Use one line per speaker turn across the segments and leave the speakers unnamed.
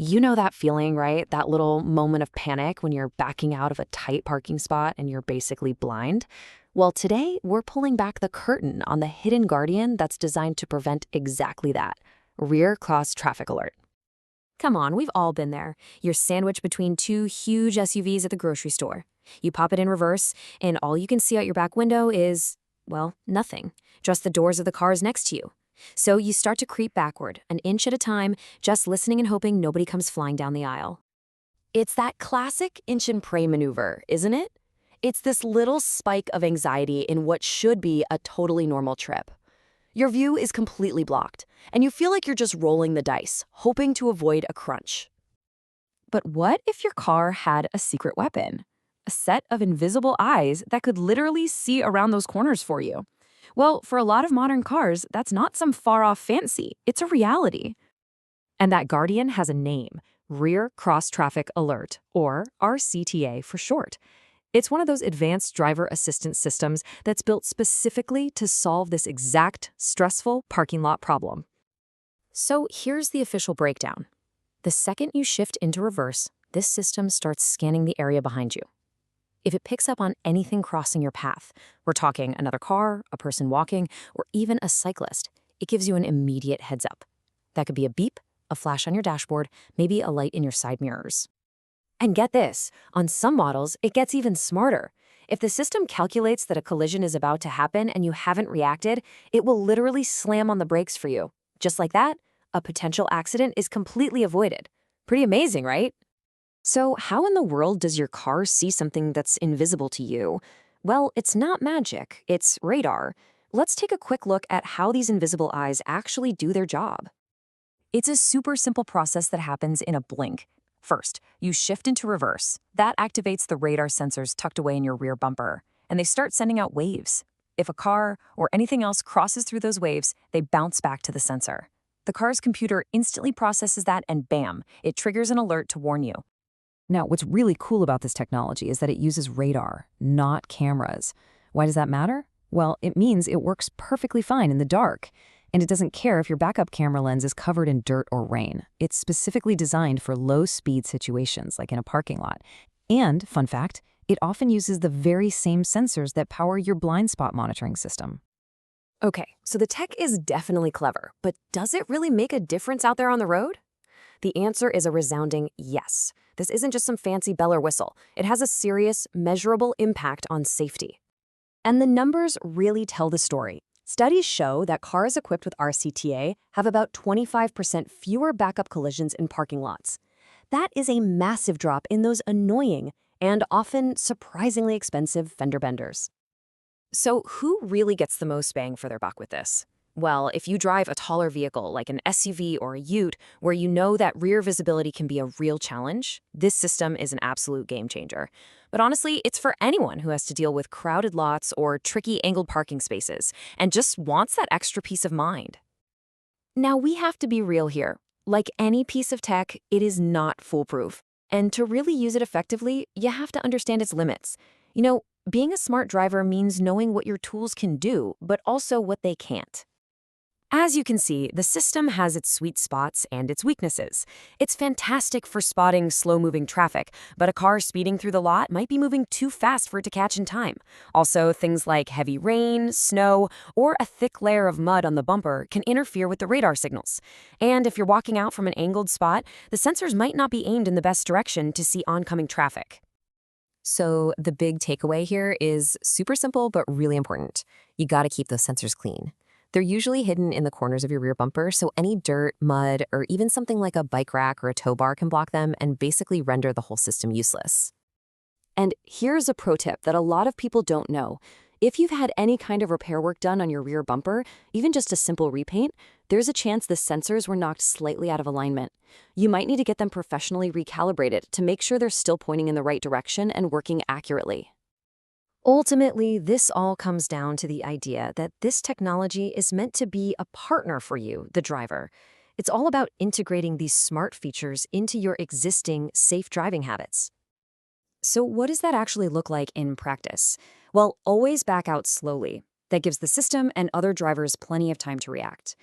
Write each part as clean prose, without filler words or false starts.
You know that feeling, right? That little moment of panic when you're backing out of a tight parking spot and you're basically blind? Well, today we're pulling back the curtain on the hidden guardian that's designed to prevent exactly that: rear cross traffic alert.
Come on, we've all been there. You're sandwiched between two huge SUVs at the grocery store. You pop it in reverse, and all you can see out your back window is, well, nothing. Just the doors of the cars next to you. So you start to creep backward, an inch at a time, just listening and hoping nobody comes flying down the aisle.
It's that classic inch and pray maneuver, isn't it? It's this little spike of anxiety in what should be a totally normal trip. Your view is completely blocked, and you feel like you're just rolling the dice, hoping to avoid a crunch. But what if your car had a secret weapon? A set of invisible eyes that could literally see around those corners for you. Well, for a lot of modern cars, that's not some far-off fancy. It's a reality. And that guardian has a name: Rear Cross Traffic Alert, or RCTA for short. It's one of those advanced driver assistance systems that's built specifically to solve this exact stressful parking lot problem. So here's the official breakdown. The second you shift into reverse, this system starts scanning the area behind you. If it picks up on anything crossing your path, we're talking another car, a person walking, or even a cyclist, it gives you an immediate heads up. That could be a beep, a flash on your dashboard, maybe a light in your side mirrors. And get this, on some models, it gets even smarter. If the system calculates that a collision is about to happen and you haven't reacted, it will literally slam on the brakes for you. Just like that, a potential accident is completely avoided. Pretty amazing, right? So how in the world does your car see something that's invisible to you? Well, it's not magic, it's radar. Let's take a quick look at how these invisible eyes actually do their job. It's a super simple process that happens in a blink. First, you shift into reverse. That activates the radar sensors tucked away in your rear bumper, and they start sending out waves. If a car or anything else crosses through those waves, they bounce back to the sensor. The car's computer instantly processes that, and bam, it triggers an alert to warn you. Now, what's really cool about this technology is that it uses radar, not cameras. Why does that matter? Well, it means it works perfectly fine in the dark, and it doesn't care if your backup camera lens is covered in dirt or rain. It's specifically designed for low-speed situations, like in a parking lot. And, fun fact, it often uses the very same sensors that power your blind spot monitoring system. Okay, so the tech is definitely clever, but does it really make a difference out there on the road? The answer is a resounding yes. This isn't just some fancy bell or whistle. It has a serious, measurable impact on safety. And the numbers really tell the story. Studies show that cars equipped with RCTA have about 25% fewer backup collisions in parking lots. That is a massive drop in those annoying and often surprisingly expensive fender benders. So who really gets the most bang for their buck with this? Well, if you drive a taller vehicle like an SUV or a ute, where you know that rear visibility can be a real challenge, this system is an absolute game changer. But honestly, it's for anyone who has to deal with crowded lots or tricky angled parking spaces and just wants that extra peace of mind. Now, we have to be real here. Like any piece of tech, it is not foolproof. And to really use it effectively, you have to understand its limits. Being a smart driver means knowing what your tools can do, but also what they can't. As you can see, the system has its sweet spots and its weaknesses. It's fantastic for spotting slow-moving traffic, but a car speeding through the lot might be moving too fast for it to catch in time. Also, things like heavy rain, snow, or a thick layer of mud on the bumper can interfere with the radar signals. And if you're walking out from an angled spot, the sensors might not be aimed in the best direction to see oncoming traffic. So the big takeaway here is super simple but really important. You gotta keep those sensors clean. They're usually hidden in the corners of your rear bumper, so any dirt, mud, or even something like a bike rack or a tow bar can block them and basically render the whole system useless. And here's a pro tip that a lot of people don't know. If you've had any kind of repair work done on your rear bumper, even just a simple repaint, there's a chance the sensors were knocked slightly out of alignment. You might need to get them professionally recalibrated to make sure they're still pointing in the right direction and working accurately. Ultimately, this all comes down to the idea that this technology is meant to be a partner for you, the driver. It's all about integrating these smart features into your existing safe driving habits. So what does that actually look like in practice? Well, always back out slowly. That gives the system and other drivers plenty of time to react.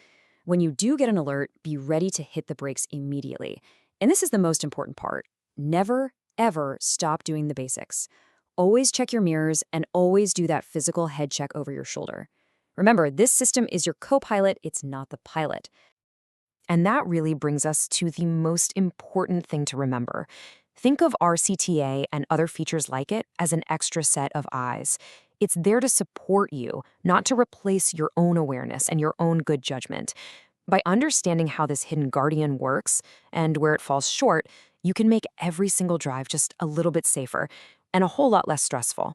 When you do get an alert, be ready to hit the brakes immediately.
And this is the most important part. Never, ever stop doing the basics. Always check your mirrors and always do that physical head check over your shoulder. Remember, this system is your co-pilot, it's not the pilot. And that really brings us to the most important thing to remember. Think of RCTA and other features like it as an extra set of eyes. It's there to support you, not to replace your own awareness and your own good judgment. By understanding how this hidden guardian works and where it falls short, you can make every single drive just a little bit safer and a whole lot less stressful.